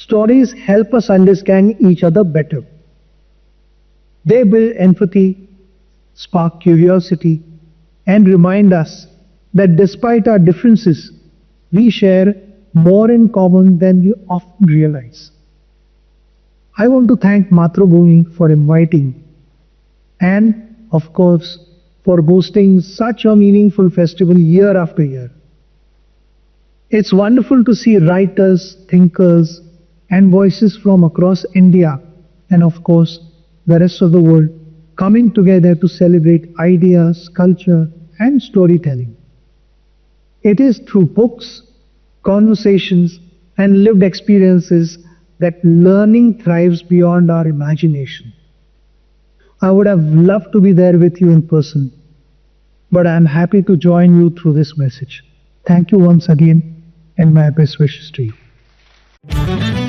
Stories help us understand each other better. They build empathy, spark curiosity, and remind us that despite our differences, we share more in common than we often realize. I want to thank Matrubhumi for inviting and, of course, for hosting such a meaningful festival year after year. It's wonderful to see writers, thinkers, and voices from across India and, of course, the rest of the world coming together to celebrate ideas, culture, and storytelling. It is through books, conversations, and lived experiences that learning thrives beyond our imagination. I would have loved to be there with you in person, but I am happy to join you through this message. Thank you once again, and my best wishes to you.